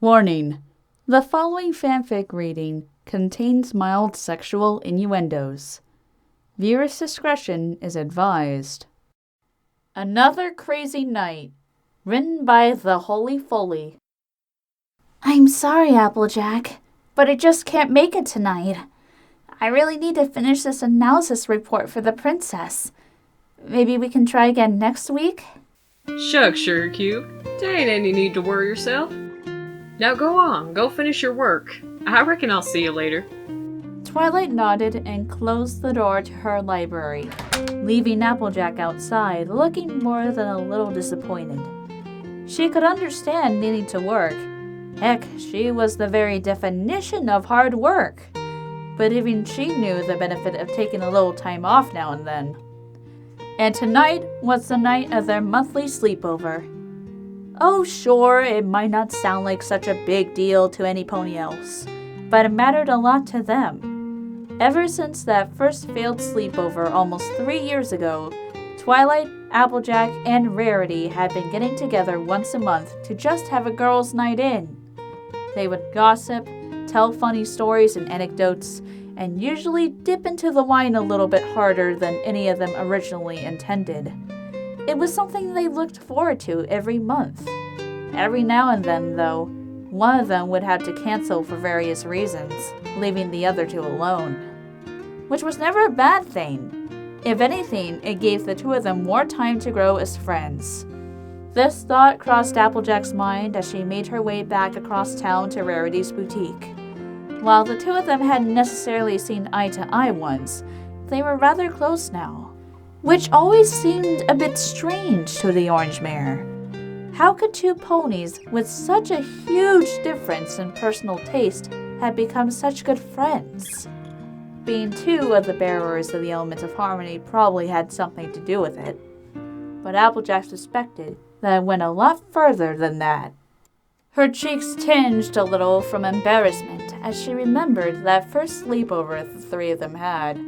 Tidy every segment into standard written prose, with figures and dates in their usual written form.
Warning: the following fanfic reading contains mild sexual innuendos. Viewer's discretion is advised. Another Crazy Night, written by theholeyfoley. I'm sorry, Applejack, but I just can't make it tonight. I really need to finish this analysis report for the princess. Maybe we can try again next week? Shucks, Sugar Cube. There ain't any need to worry yourself. Now go on, go finish your work. I reckon I'll see you later. Twilight nodded and closed the door to her library, leaving Applejack outside looking more than a little disappointed. She could understand needing to work. Heck, she was the very definition of hard work. But even she knew the benefit of taking a little time off now and then. And tonight was the night of their monthly sleepover. Oh, sure, it might not sound like such a big deal to any pony else, but it mattered a lot to them. Ever since that first failed sleepover almost 3 years ago, Twilight, Applejack, and Rarity had been getting together once a month to just have a girls' night in. They would gossip, tell funny stories and anecdotes, and usually dip into the wine a little bit harder than any of them originally intended. It was something they looked forward to every month. Every now and then, though, one of them would have to cancel for various reasons, leaving the other two alone. Which was never a bad thing. If anything, it gave the two of them more time to grow as friends. This thought crossed Applejack's mind as she made her way back across town to Rarity's boutique. While the two of them hadn't necessarily seen eye to eye once, they were rather close now, which always seemed a bit strange to the orange mare. How could two ponies with such a huge difference in personal taste have become such good friends? Being two of the bearers of the element of harmony probably had something to do with it, but Applejack suspected that it went a lot further than that. Her cheeks tinged a little from embarrassment as she remembered that first sleepover the three of them had.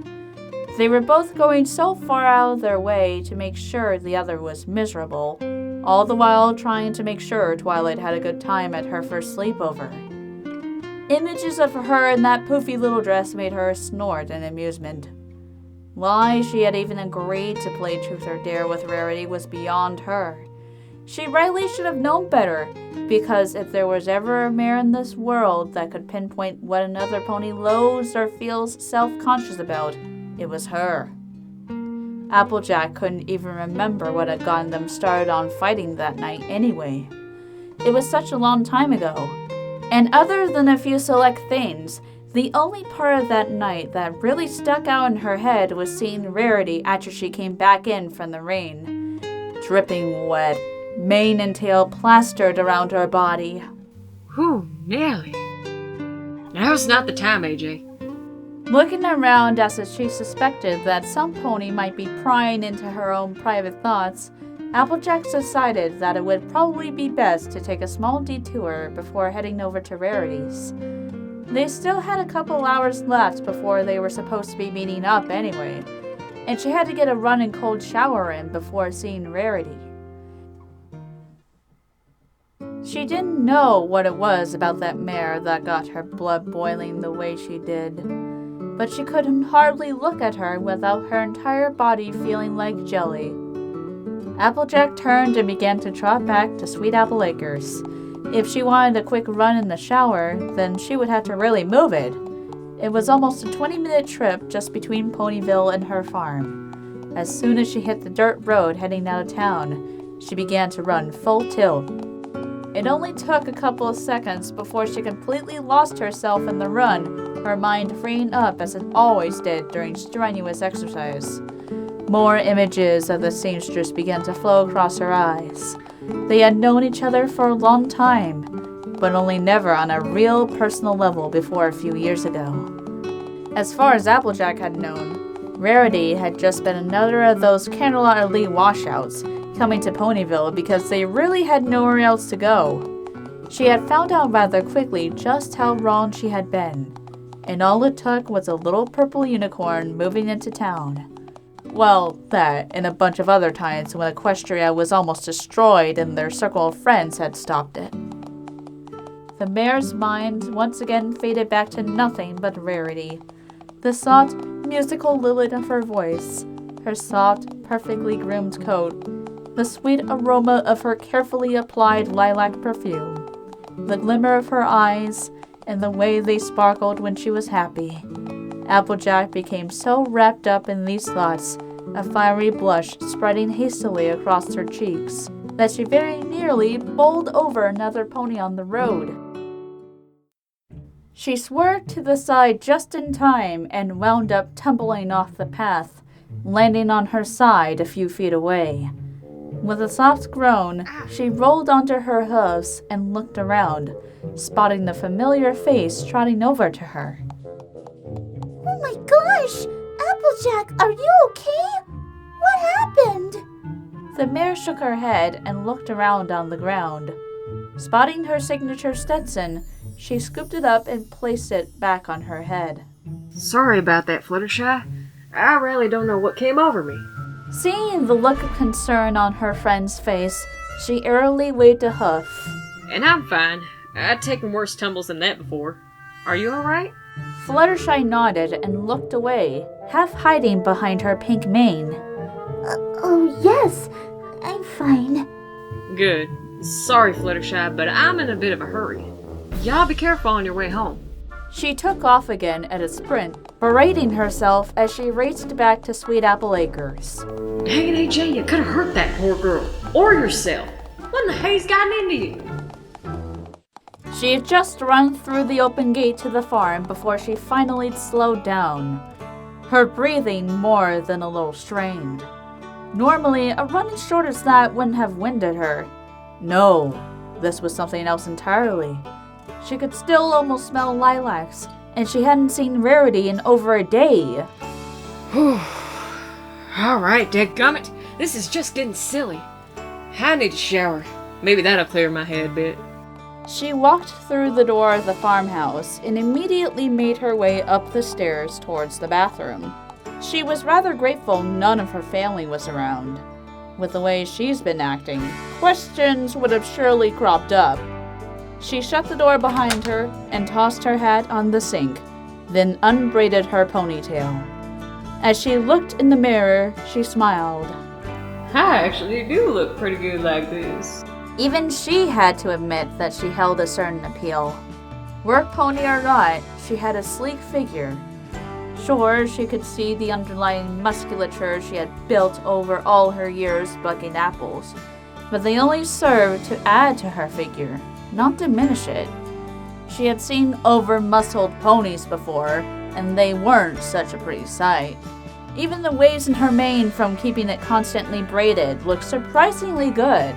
They were both going so far out of their way to make sure the other was miserable, all the while trying to make sure Twilight had a good time at her first sleepover. Images of her in that poofy little dress made her snort in amusement. Why she had even agreed to play Truth or Dare with Rarity was beyond her. She rightly should have known better, because if there was ever a mare in this world that could pinpoint what another pony loathes or feels self-conscious about, it was her. Applejack couldn't even remember what had gotten them started on fighting that night anyway. It was such a long time ago. And other than a few select things, the only part of that night that really stuck out in her head was seeing Rarity after she came back in from the rain. Dripping wet, mane and tail plastered around her body. Whew, Nelly. Now's not the time, AJ. Looking around as if she suspected that some pony might be prying into her own private thoughts, Applejack decided that it would probably be best to take a small detour before heading over to Rarity's. They still had a couple hours left before they were supposed to be meeting up anyway, and she had to get a running cold shower in before seeing Rarity. She didn't know what it was about that mare that got her blood boiling the way she did, but she couldn't hardly look at her without her entire body feeling like jelly. Applejack turned and began to trot back to Sweet Apple Acres. If she wanted a quick run in the shower, then she would have to really move it. It was almost a 20-minute trip just between Ponyville and her farm. As soon as she hit the dirt road heading out of town, she began to run full tilt. It only took a couple of seconds before she completely lost herself in the run, her mind freeing up as it always did during strenuous exercise. More images of the seamstress began to flow across her eyes. They had known each other for a long time, but only never on a real personal level before a few years ago. As far as Applejack had known, Rarity had just been another of those Candlelight Elite washouts, coming to Ponyville because they really had nowhere else to go. She had found out rather quickly just how wrong she had been, and all it took was a little purple unicorn moving into town. Well, that and a bunch of other times when Equestria was almost destroyed and their circle of friends had stopped it. The mare's mind once again faded back to nothing but Rarity. The soft, musical lilt of her voice, her soft, perfectly groomed coat, the sweet aroma of her carefully applied lilac perfume, the glimmer of her eyes, and the way they sparkled when she was happy. Applejack became so wrapped up in these thoughts, a fiery blush spreading hastily across her cheeks, that she very nearly bowled over another pony on the road. She swerved to the side just in time and wound up tumbling off the path, landing on her side a few feet away. With a soft groan, she rolled onto her hooves and looked around, spotting the familiar face trotting over to her. Oh my gosh! Applejack, are you okay? What happened? The mare shook her head and looked around on the ground. Spotting her signature Stetson, she scooped it up and placed it back on her head. Sorry about that, Fluttershy. I really don't know what came over me. Seeing the look of concern on her friend's face, she airily waved a hoof. And I'm fine. I'd taken worse tumbles than that before. Are you alright? Fluttershy nodded and looked away, half hiding behind her pink mane. Oh yes, I'm fine. Good. Sorry, Fluttershy, but I'm in a bit of a hurry. Y'all be careful on your way home. She took off again at a sprint, berating herself as she raced back to Sweet Apple Acres. Dang it, AJ, you could have hurt that poor girl. Or yourself. What in the hay's gotten into you? She had just run through the open gate to the farm before she finally slowed down, her breathing more than a little strained. Normally, a run as short as that wouldn't have winded her. No, this was something else entirely. She could still almost smell lilacs, and she hadn't seen Rarity in over a day. Alright, dadgummit. This is just getting silly. I need a shower. Maybe that'll clear my head a bit. She walked through the door of the farmhouse and immediately made her way up the stairs towards the bathroom. She was rather grateful none of her family was around. With the way she's been acting, questions would have surely cropped up. She shut the door behind her and tossed her hat on the sink, then unbraided her ponytail. As she looked in the mirror, she smiled. I actually do look pretty good like this. Even she had to admit that she held a certain appeal. Work pony or not, she had a sleek figure. Sure, she could see the underlying musculature she had built over all her years bucking apples, but they only served to add to her figure, not diminish it. She had seen over-muscled ponies before, and they weren't such a pretty sight. Even the waves in her mane from keeping it constantly braided looked surprisingly good.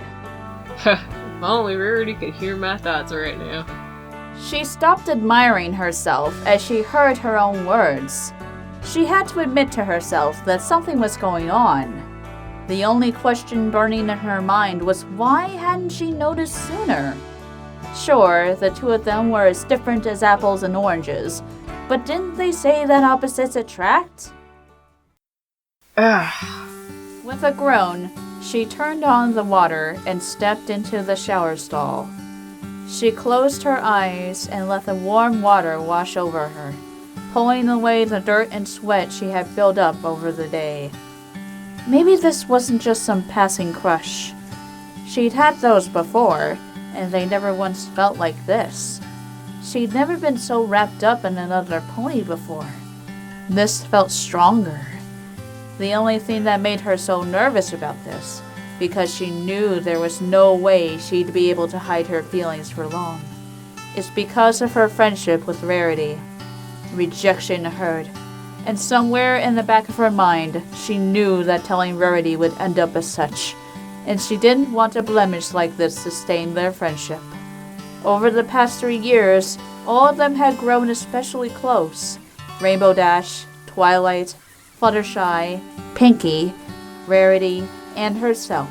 If only Rarity could hear my thoughts right now. She stopped admiring herself as she heard her own words. She had to admit to herself that something was going on. The only question burning in her mind was why hadn't she noticed sooner? Sure, the two of them were as different as apples and oranges, but didn't they say that opposites attract? With a groan, she turned on the water and stepped into the shower stall. She closed her eyes and let the warm water wash over her, pulling away the dirt and sweat she had built up over the day. Maybe this wasn't just some passing crush. She'd had those before, and they never once felt like this. She'd never been so wrapped up in another pony before. This felt stronger. The only thing that made her so nervous about this, because she knew there was no way she'd be able to hide her feelings for long, is because of her friendship with Rarity. Rejection hurt, and somewhere in the back of her mind, she knew that telling Rarity would end up as such, and she didn't want a blemish like this to stain their friendship. Over the past 3 years, all of them had grown especially close. Rainbow Dash, Twilight, Fluttershy, Pinky, Rarity, and herself.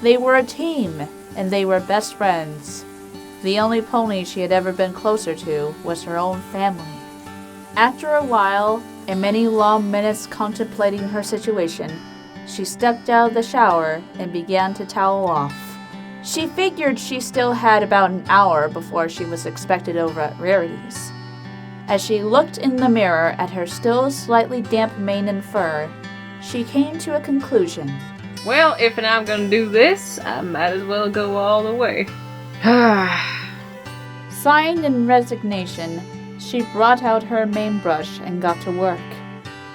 They were a team, and they were best friends. The only pony she had ever been closer to was her own family. After a while, and many long minutes contemplating her situation, she stepped out of the shower and began to towel off. She figured she still had about an hour before she was expected over at Rarity's. As she looked in the mirror at her still slightly damp mane and fur, she came to a conclusion. Well, if I'm gonna do this, I might as well go all the way. Sighing in resignation, she brought out her main brush and got to work.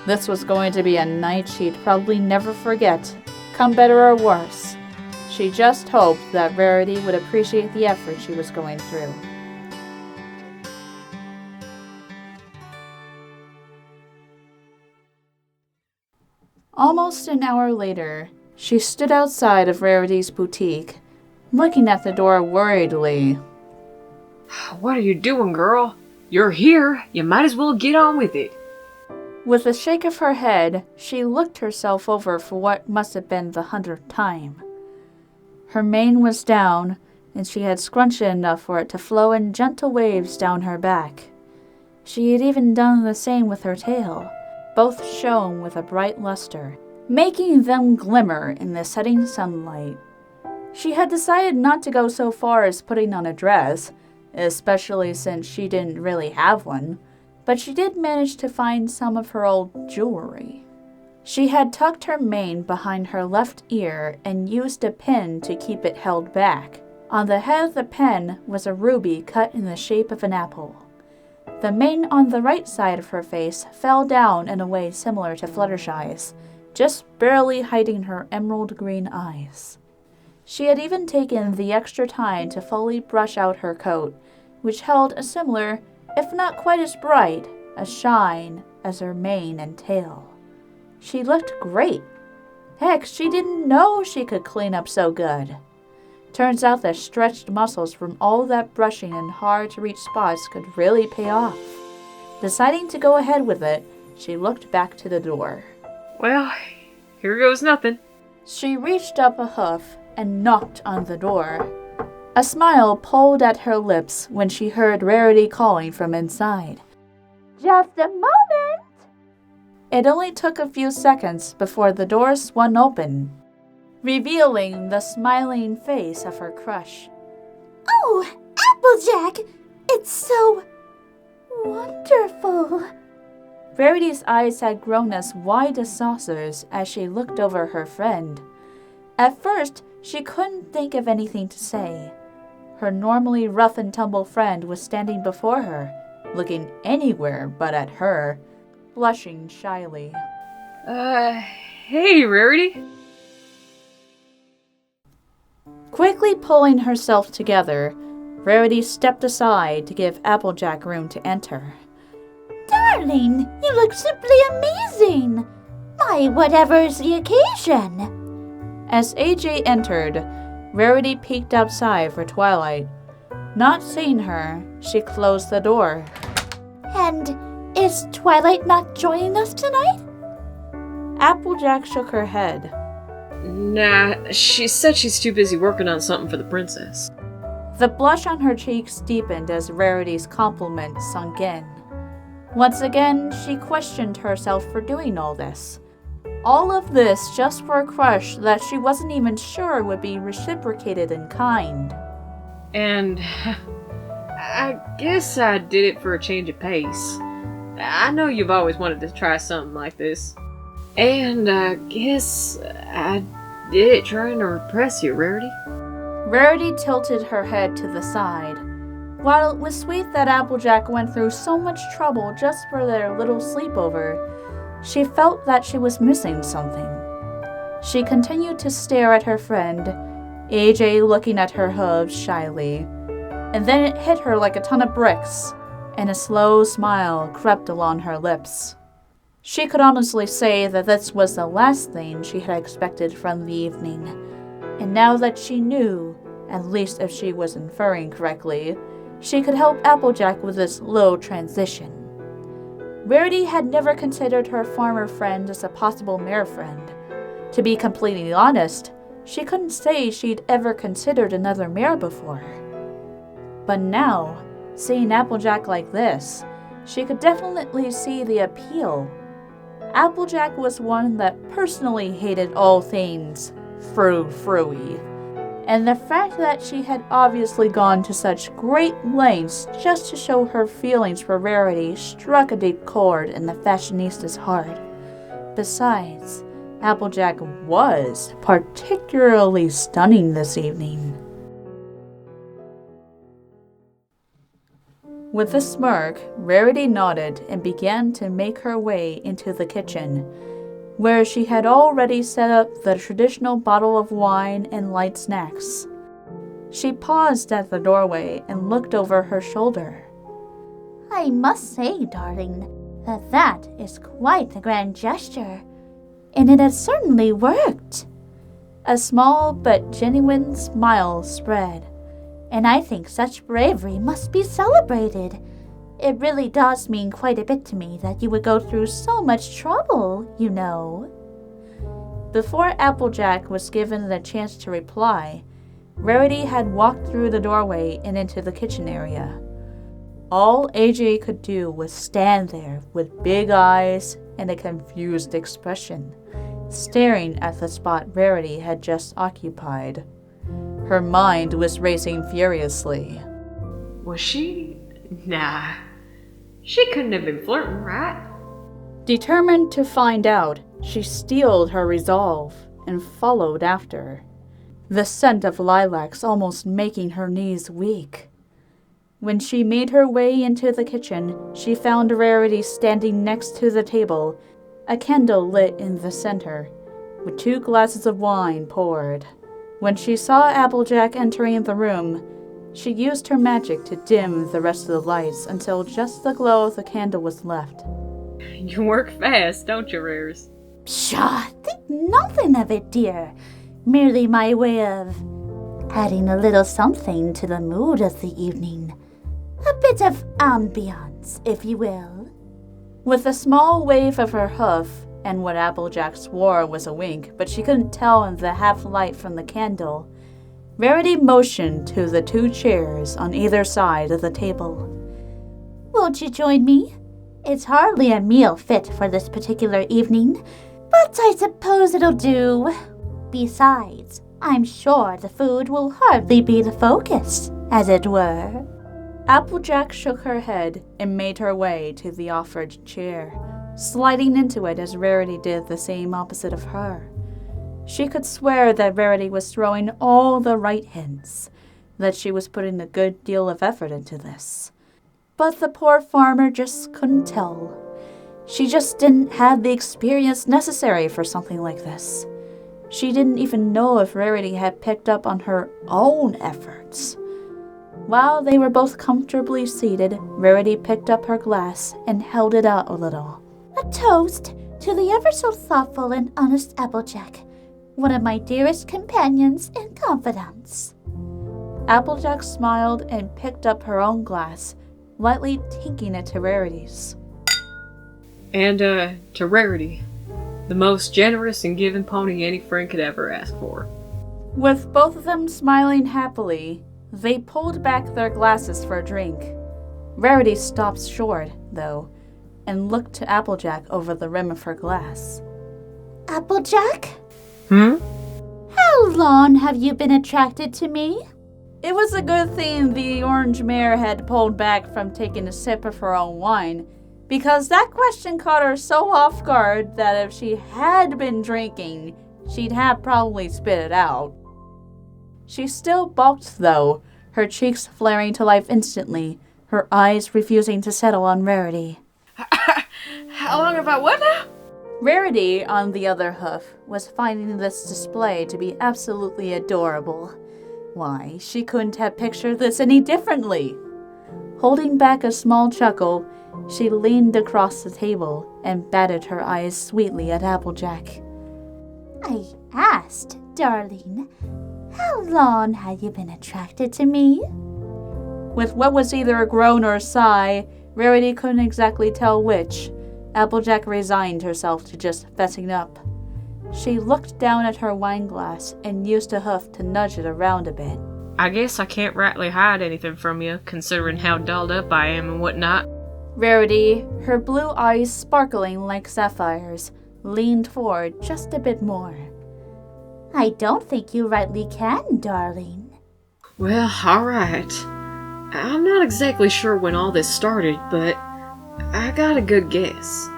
This was going to be a night she'd probably never forget, come better or worse. She just hoped that Rarity would appreciate the effort she was going through. Almost an hour later, she stood outside of Rarity's boutique, looking at the door worriedly. What are you doing, girl? You're here. You might as well get on with it. With a shake of her head, she looked herself over for what must have been the 100th time. Her mane was down, and she had scrunched it enough for it to flow in gentle waves down her back. She had even done the same with her tail. Both shone with a bright luster, making them glimmer in the setting sunlight. She had decided not to go so far as putting on a dress, especially since she didn't really have one, but she did manage to find some of her old jewelry. She had tucked her mane behind her left ear and used a pin to keep it held back. On the head of the pin was a ruby cut in the shape of an apple. The mane on the right side of her face fell down in a way similar to Fluttershy's, just barely hiding her emerald green eyes. She had even taken the extra time to fully brush out her coat, which held a similar, if not quite as bright, a shine as her mane and tail. She looked great. Heck, she didn't know she could clean up so good. Turns out the stretched muscles from all that brushing in hard-to-reach spots could really pay off. Deciding to go ahead with it, she looked back to the door. Well, here goes nothing. She reached up a hoof and knocked on the door. A smile pulled at her lips when she heard Rarity calling from inside. Just a moment! It only took a few seconds before the door swung open, revealing the smiling face of her crush. Oh, Applejack! It's so wonderful. Rarity's eyes had grown as wide as saucers as she looked over her friend. At first, she couldn't think of anything to say. Her normally rough and tumble friend was standing before her, looking anywhere but at her, blushing shyly. Hey, Rarity. Quickly pulling herself together, Rarity stepped aside to give Applejack room to enter. Darling, you look simply amazing! Why, whatever is the occasion? As AJ entered, Rarity peeked outside for Twilight. Not seeing her, she closed the door. And is Twilight not joining us tonight? Applejack shook her head. Nah, she said she's too busy working on something for the princess. The blush on her cheeks deepened as Rarity's compliment sunk in. Once again, she questioned herself for doing all this. All of this just for a crush that she wasn't even sure would be reciprocated in kind. And I guess I did it for a change of pace. I know you've always wanted to try something like this. And I guess I did it trying to impress you, Rarity. Rarity tilted her head to the side. While it was sweet that Applejack went through so much trouble just for their little sleepover, she felt that she was missing something. She continued to stare at her friend, AJ looking at her hooves shyly, and then it hit her like a ton of bricks, and a slow smile crept along her lips. She could honestly say that this was the last thing she had expected from the evening, and now that she knew, at least if she was inferring correctly, she could help Applejack with this little transition. Rarity had never considered her former friend as a possible mare friend. To be completely honest, she couldn't say she'd ever considered another mare before. But now, seeing Applejack like this, she could definitely see the appeal. Applejack was one that personally hated all things frou-frou-y, and the fact that she had obviously gone to such great lengths just to show her feelings for Rarity struck a deep chord in the fashionista's heart. Besides, Applejack was particularly stunning this evening. With a smirk, Rarity nodded and began to make her way into the kitchen, where she had already set up the traditional bottle of wine and light snacks. She paused at the doorway and looked over her shoulder. I must say, darling, that is quite a grand gesture, and it has certainly worked. A small but genuine smile spread. And I think such bravery must be celebrated. It really does mean quite a bit to me that you would go through so much trouble, you know. Before Applejack was given the chance to reply, Rarity had walked through the doorway and into the kitchen area. All AJ could do was stand there with big eyes and a confused expression, staring at the spot Rarity had just occupied. Her mind was racing furiously. Was she? Nah. She couldn't have been flirting, right? Determined to find out, she steeled her resolve and followed after, the scent of lilacs almost making her knees weak. When she made her way into the kitchen, she found Rarity standing next to the table, a candle lit in the center, with 2 glasses of wine poured. When she saw Applejack entering the room, she used her magic to dim the rest of the lights until just the glow of the candle was left. You work fast, don't you, Rares? Pshaw, think nothing of it, dear. Merely my way of adding a little something to the mood of the evening. A bit of ambiance, if you will. With a small wave of her hoof, and what Applejack swore was a wink, but she couldn't tell in the half-light from the candle, Rarity motioned to the 2 chairs on either side of the table. Won't you join me? It's hardly a meal fit for this particular evening, but I suppose it'll do. Besides, I'm sure the food will hardly be the focus, as it were. Applejack shook her head and made her way to the offered chair, sliding into it as Rarity did the same opposite of her. She could swear that Rarity was throwing all the right hints, that she was putting a good deal of effort into this. But the poor farmer just couldn't tell. She just didn't have the experience necessary for something like this. She didn't even know if Rarity had picked up on her own efforts. While they were both comfortably seated, Rarity picked up her glass and held it out a little. A toast to the ever-so-thoughtful and honest Applejack, one of my dearest companions and confidants. Applejack smiled and picked up her own glass, lightly tinking it to Rarity's. And, to Rarity, the most generous and giving pony any friend could ever ask for. With both of them smiling happily, they pulled back their glasses for a drink. Rarity stopped short, though, and looked to Applejack over the rim of her glass. Applejack? Hmm? How long have you been attracted to me? It was a good thing the orange mare had pulled back from taking a sip of her own wine, because that question caught her so off guard that if she had been drinking, she'd have probably spit it out. She still balked, though, her cheeks flaring to life instantly, her eyes refusing to settle on Rarity. How long have I what now? Rarity, on the other hoof, was finding this display to be absolutely adorable. Why, she couldn't have pictured this any differently. Holding back a small chuckle, she leaned across the table and batted her eyes sweetly at Applejack. I asked, darling, how long had you been attracted to me? With what was either a groan or a sigh, Rarity couldn't exactly tell which, Applejack resigned herself to just fessing up. She looked down at her wineglass and used a hoof to nudge it around a bit. I guess I can't rightly hide anything from you, considering how dolled up I am and whatnot. Rarity, her blue eyes sparkling like sapphires, leaned forward just a bit more. I don't think you rightly can, darling. Well, alright. I'm not exactly sure when all this started, but I got a good guess.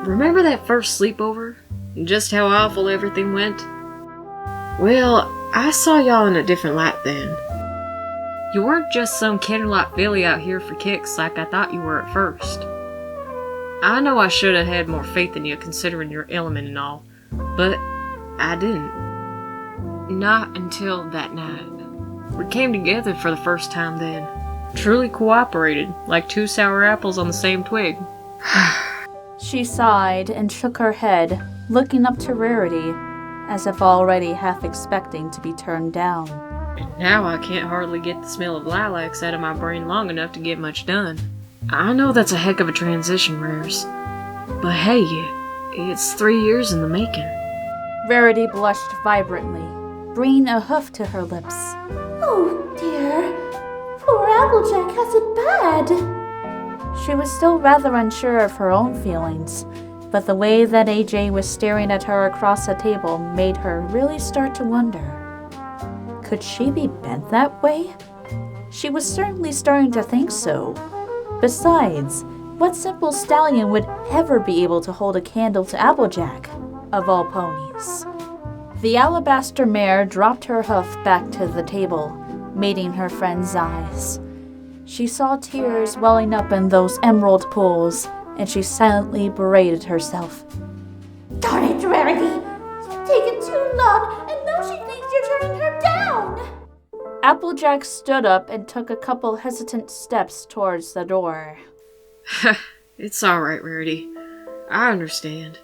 Remember that first sleepover? And just how awful everything went? Well, I saw y'all in a different light then. You weren't just some candlelight filly out here for kicks like I thought you were at first. I know I should have had more faith in you considering your element and all, but I didn't. Not until that night. We came together for the first time then. Truly cooperated, like two sour apples on the same twig. She sighed and shook her head, looking up to Rarity, as if already half expecting to be turned down. And now I can't hardly get the smell of lilacs out of my brain long enough to get much done. I know that's a heck of a transition, Rares. But hey, it's 3 years in the making. Rarity blushed vibrantly, bringing a hoof to her lips. Oh dear, poor Applejack has it bad. She was still rather unsure of her own feelings, but the way that AJ was staring at her across the table made her really start to wonder. Could she be bent that way? She was certainly starting to think so. Besides, what simple stallion would ever be able to hold a candle to Applejack, of all ponies? The alabaster mare dropped her hoof back to the table, meeting her friend's eyes. She saw tears welling up in those emerald pools, and she silently berated herself. Darn it, Rarity! You've taken too long, and now she thinks you're turning her down! Applejack stood up and took a couple hesitant steps towards the door. It's alright, Rarity. I understand.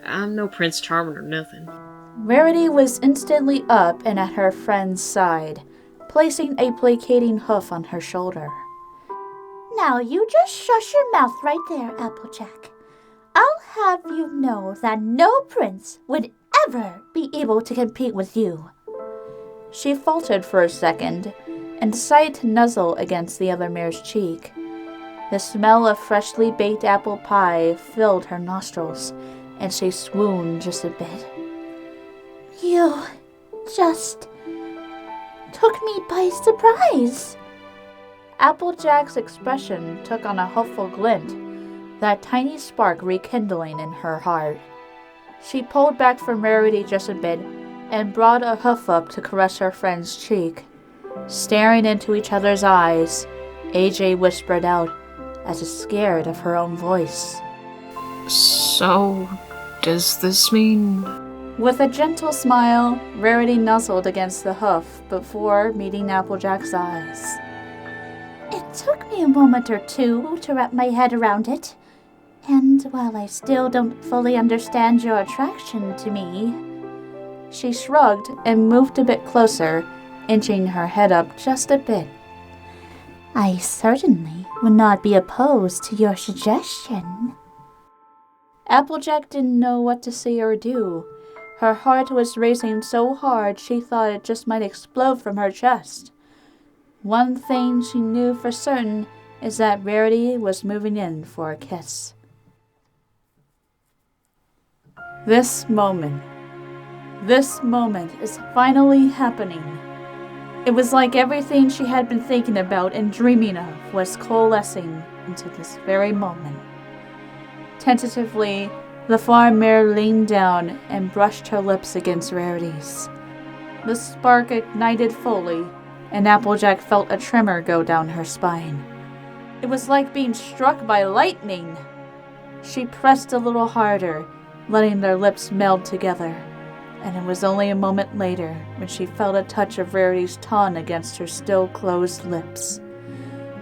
I'm no Prince Charming or nothing. Rarity was instantly up and at her friend's side, placing a placating hoof on her shoulder. Now you just shush your mouth right there, Applejack. I'll have you know that no prince would ever be able to compete with you. She faltered for a second and decided to nuzzle against the other mare's cheek. The smell of freshly baked apple pie filled her nostrils, and she swooned just a bit. You just took me by surprise. Applejack's expression took on a hopeful glint, that tiny spark rekindling in her heart. She pulled back from Rarity just a bit and brought a hoof up to caress her friend's cheek. Staring into each other's eyes, AJ whispered out, as if scared of her own voice. So, does this mean... With a gentle smile, Rarity nuzzled against the hoof before meeting Applejack's eyes. It took me a moment or two to wrap my head around it, and while I still don't fully understand your attraction to me... She shrugged and moved a bit closer, inching her head up just a bit. I certainly would not be opposed to your suggestion. Applejack didn't know what to say or do. Her heart was racing so hard she thought it just might explode from her chest. One thing she knew for certain is that Rarity was moving in for a kiss. This moment is finally happening. It was like everything she had been thinking about and dreaming of was coalescing into this very moment. Tentatively, the farm mare leaned down and brushed her lips against Rarity's. The spark ignited fully, and Applejack felt a tremor go down her spine. It was like being struck by lightning. She pressed a little harder, letting their lips meld together, and it was only a moment later when she felt a touch of Rarity's tongue against her still closed lips.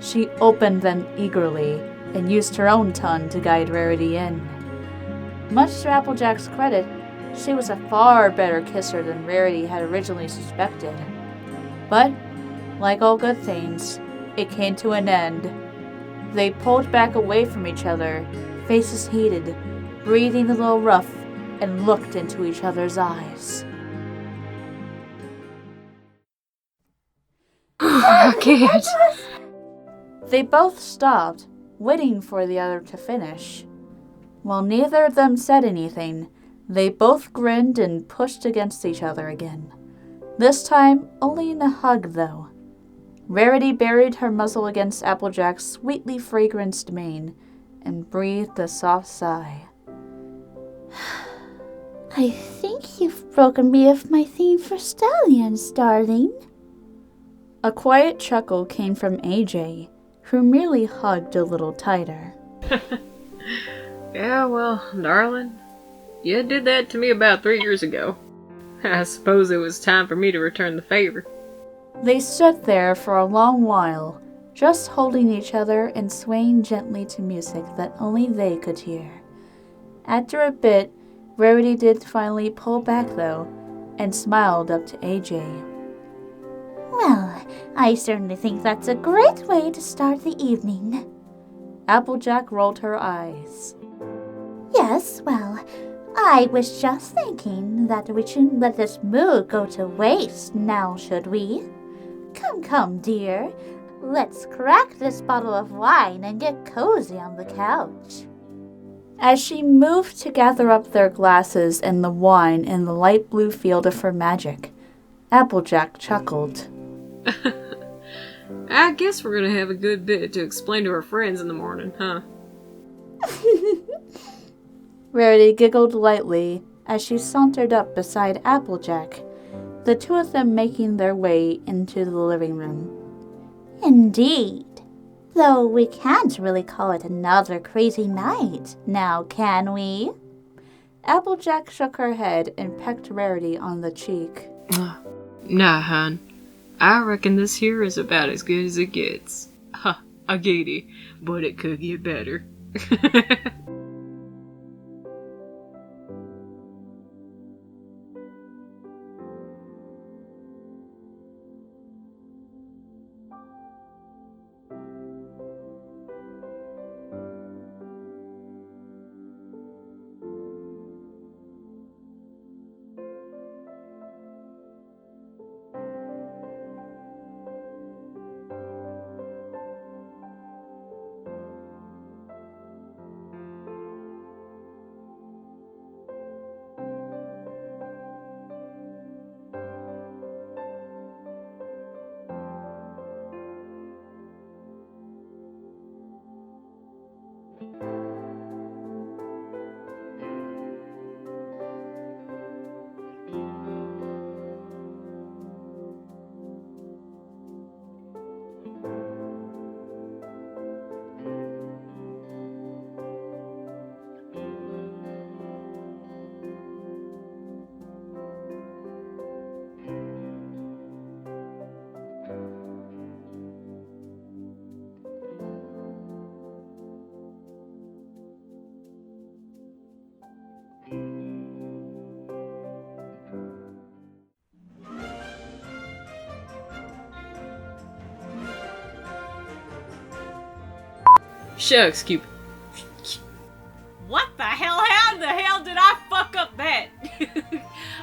She opened them eagerly and used her own tongue to guide Rarity in. Much to Applejack's credit, she was a far better kisser than Rarity had originally suspected. But, like all good things, it came to an end. They pulled back away from each other, faces heated, breathing a little rough, and looked into each other's eyes. I can't. They both stopped, waiting for the other to finish. While neither of them said anything, They both grinned and pushed against each other again. This time, only in a hug, though. Rarity buried her muzzle against Applejack's sweetly fragranced mane and breathed a soft sigh. I think you've broken me of my theme for stallions, darling. A quiet chuckle came from AJ, who merely hugged a little tighter. Yeah, well, darling, you did that to me about 3 years ago. I suppose it was time for me to return the favor. They stood there for a long while, just holding each other and swaying gently to music that only they could hear. After a bit, Rarity did finally pull back, though, and smiled up to AJ. Well, I certainly think that's a great way to start the evening. Applejack rolled her eyes. Yes, well, I was just thinking that we shouldn't let this mood go to waste now, should we? Come, dear. Let's crack this bottle of wine and get cozy on the couch. As she moved to gather up their glasses and the wine in the light blue field of her magic, Applejack chuckled. I guess we're gonna have a good bit to explain to our friends in the morning, huh? Rarity giggled lightly as she sauntered up beside Applejack, the two of them making their way into the living room. Indeed. Though we can't really call it another crazy night, now can we? Applejack shook her head and pecked Rarity on the cheek. Nah, hon. I reckon this here is about as good as it gets. Ha, I get it, but it could get better. Shucks, Cupid. What the hell? How the hell did I fuck up that?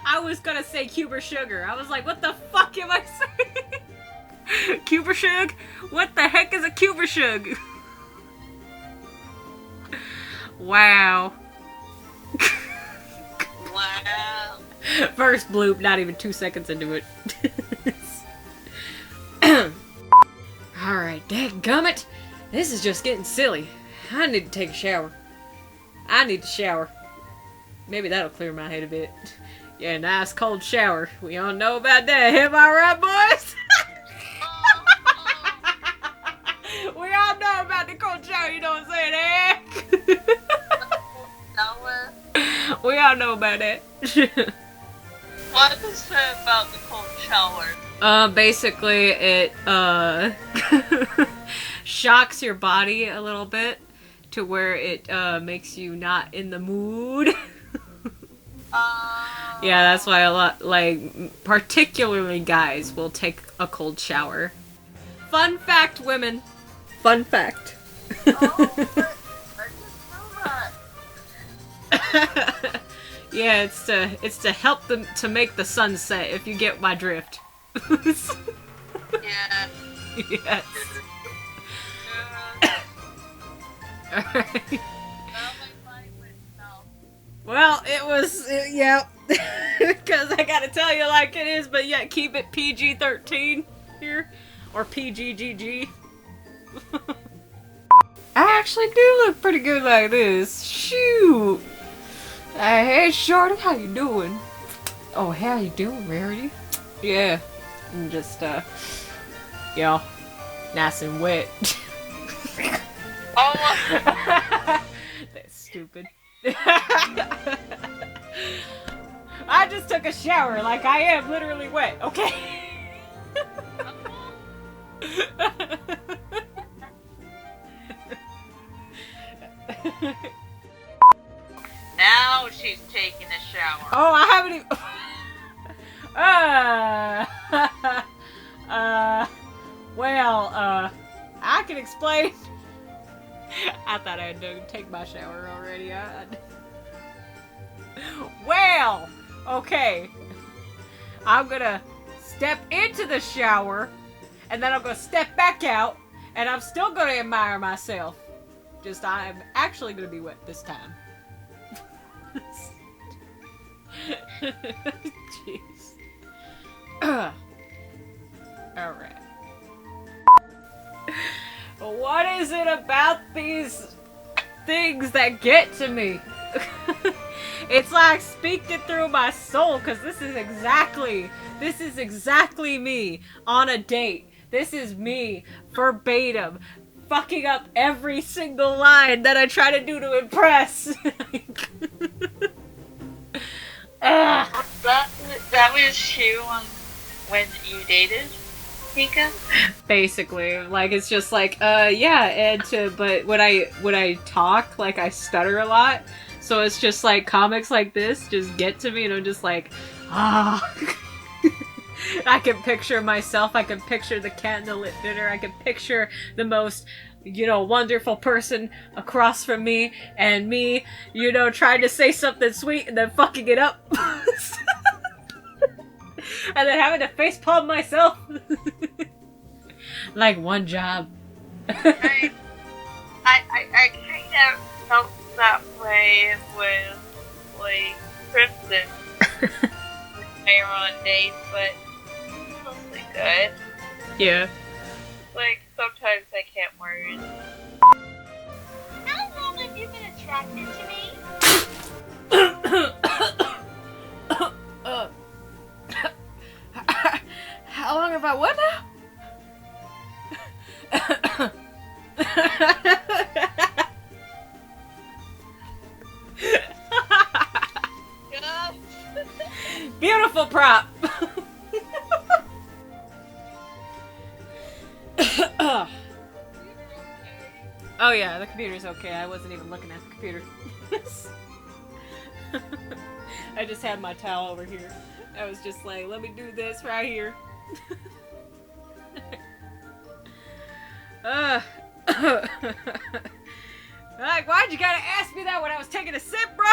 I was gonna say Cuber Sugar. I was like, what the fuck am I saying? Cuber Shug? What the heck is a Cuber Shug? Wow. Wow. First bloop, not even 2 seconds into it. Alright, dadgummit. This is just getting silly. I need to take a shower. I need to shower. Maybe that'll clear my head a bit. Yeah, a nice cold shower. We all know about that. Am I right, boys? We all know about the cold shower, you know what I'm saying, eh? Shower? We all know about that. What is it about the cold shower? Basically, it, shocks your body a little bit to where it, makes you not in the mood. Yeah, that's why a lot, like, particularly guys will take a cold shower. Fun fact, women. Fun fact. Oh, I didn't know that. Yeah, it's to help them to make the sun set, if you get my drift. Yeah. Yes. Alright. Now my mind went south. Well, it was, yeah. Because I gotta tell you like it is, but yet keep it PG-13 here. Or PGGG. I actually do look pretty good like this. Shoot! Hey, Shorty, how you doing? Oh, how you doing, Rarity? Yeah. I'm just, yeah, nice and wet. Oh, That's stupid. I just took a shower, like I am literally wet, okay? now she's taking a shower. Oh, I haven't even. Well, I can explain. I thought I had to take my shower already. Well, okay. I'm gonna step into the shower, and then I'm gonna step back out, and I'm still gonna admire myself. Just I'm actually gonna be wet this time. Jeez. Alright. What is it about these things that get to me? It's like speaking through my soul, because this is exactly me on a date. This is me verbatim fucking up every single line that I try to do to impress. That was you when you dated Pika? Basically, like it's just like, yeah, and but when I talk, like I stutter a lot, so it's just like comics like this just get to me, and I'm just like, ah. I can picture myself. I can picture the candlelit dinner. I can picture the most, wonderful person across from me, and me, trying to say something sweet and then fucking it up. And then having to facepalm myself. Like one job. I kind of felt that way with, like, Kristen. They were on dates, but it's mostly good. Yeah. Like, sometimes I can't words. How long have you been attracted to me? How long have I what now? Beautiful prop. Oh yeah, the computer's okay. I wasn't even looking at the computer. I just had my towel over here. I was just like, let me do this right here. Like, why'd you gotta ask me that when I was taking a sip, bro?